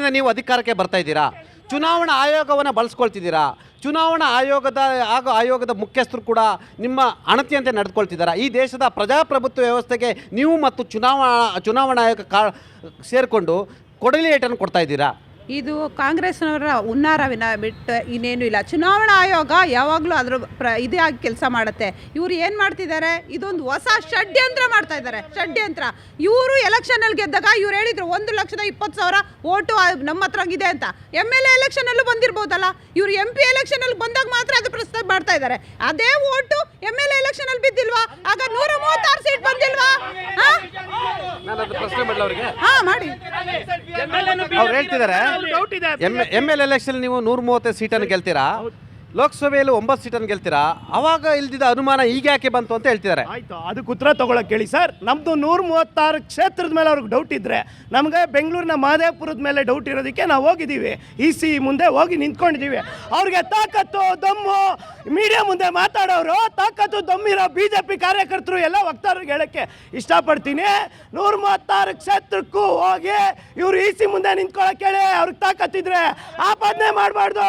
ಕ್ಷೇತ್ರದಿಂದ ನೀವು ಅಧಿಕಾರಕ್ಕೆ ಬರ್ತಾ ಇದ್ದೀರಾ, ಚುನಾವಣಾ ಆಯೋಗವನ್ನು ಬಳಸ್ಕೊಳ್ತಿದ್ದೀರಾ. ಚುನಾವಣಾ ಆಯೋಗದ ಮುಖ್ಯಸ್ಥರು ಕೂಡ ನಿಮ್ಮ ಅಣತಿಯಂತೆ ನಡೆದುಕೊಳ್ತಿದ್ದಾರೆ. ಈ ದೇಶದ ಪ್ರಜಾಪ್ರಭುತ್ವ ವ್ಯವಸ್ಥೆಗೆ ನೀವು ಮತ್ತು ಚುನಾವಣಾ ಆಯೋಗ ಸೇರಿಕೊಂಡು ಕೊಡಲಿ ಏಟನ್ನು ಕೊಡ್ತಾ ಇದ್ದೀರಾ. ಇದು ಕಾಂಗ್ರೆಸ್ನವರ ಹುನ್ನಾರವಿನ ಬಿಟ್ಟು ಇನ್ನೇನು ಇಲ್ಲ. ಚುನಾವಣಾ ಆಯೋಗ ಯಾವಾಗಲೂ ಅದ್ರ ಇದೇ ಆಗಿ ಕೆಲಸ ಮಾಡುತ್ತೆ. ಇವರು ಏನು ಮಾಡ್ತಿದ್ದಾರೆ, ಇದೊಂದು ಹೊಸ ಷಡ್ಯಂತ್ರ ಮಾಡ್ತಾ ಇದ್ದಾರೆ. ಷಡ್ಯಂತ್ರ. ಇವರು ಎಲೆಕ್ಷನಲ್ಲಿ ಗೆದ್ದಾಗ ಇವ್ರು ಹೇಳಿದ್ರು 1,20,000 ಓಟು ನಮ್ಮ ಹತ್ರ ಇದೆ ಅಂತ. MLA ಎಲೆಕ್ಷನಲ್ಲೂ ಬಂದಿರ್ಬೋದಲ್ಲ. ಇವರು MP ಎಲೆಕ್ಷನಲ್ಲಿ ಬಂದಾಗ ಮಾತ್ರ ಅದು ಪ್ರಸ್ತಾಪ ಮಾಡ್ತಾ ಇದ್ದಾರೆ. ಅದೇ ಓಟು MLA ಎಲೆಕ್ಷನಲ್ಲಿ ಬಿದ್ದಿಲ್ವಾ? ಆಗ 136 ಸೀಟ್ ಬಂದಿಲ್ವಾ? ಹಾಂ ಮಾಡಿ. ಅವ್ರು ಹೇಳ್ತಿದ್ದಾರೆ MLA ಎಲೆಕ್ಷನ್ ನೀವು 130 ಸೀಟನ್ನು ಗೆಲ್ತೀರಾ, ಲೋಕಸಭೆಯಲ್ಲಿ 9 ಸೀಟನ್ನು ಗೆಲ್ತೀರಾ, ಅವಾಗ ಇಲ್ದಿದ್ದ ಅನುಮಾನ ಈಗ ಯಾಕೆ ಬಂತು ಅಂತ ಹೇಳ್ತಿದ್ದಾರೆ. ಆಯ್ತು, ಅದಕ್ಕೆ ಉತ್ತರ ತಗೊಳಕ್ ಹೇಳಿ ಸರ್. ನಮ್ದು 136 ಕ್ಷೇತ್ರದ ಮೇಲೆ ಅವ್ರಿಗೆ ಡೌಟ್ ಇದ್ರೆ, ನಮ್ಗೆ ಬೆಂಗಳೂರಿನ ಮಹದೇವಪುರದ ಮೇಲೆ ಡೌಟ್ ಇರೋದಕ್ಕೆ ನಾವು ಹೋಗಿದ್ದೀವಿ. EC ಮುಂದೆ ಹೋಗಿ ನಿಂತ್ಕೊಂಡಿದ್ದೀವಿ. ಅವ್ರಿಗೆ ತಾಕತ್ತು ದಮ್ಮು ಮೀಡಿಯಾ ಮುಂದೆ ಮಾತಾಡೋರು, ತಾಕತ್ತು ದಮ್ಮಿರೋ BJP ಕಾರ್ಯಕರ್ತರು ಎಲ್ಲ ವಕ್ತಾರರಿಗೆ ಹೇಳಕ್ಕೆ ಇಷ್ಟಪಡ್ತೀನಿ. 136 ಕ್ಷೇತ್ರಕ್ಕೂ ಹೋಗಿ ಇವ್ರು EC ಮುಂದೆ ನಿಂತ್ಕೊಳಕ್ಕೆ ಹೇಳಿ. ಅವ್ರಿಗೆ ತಾಕತ್ತಿದ್ರೆ ಆಪಾದನೆ ಮಾಡಬಾರ್ದು.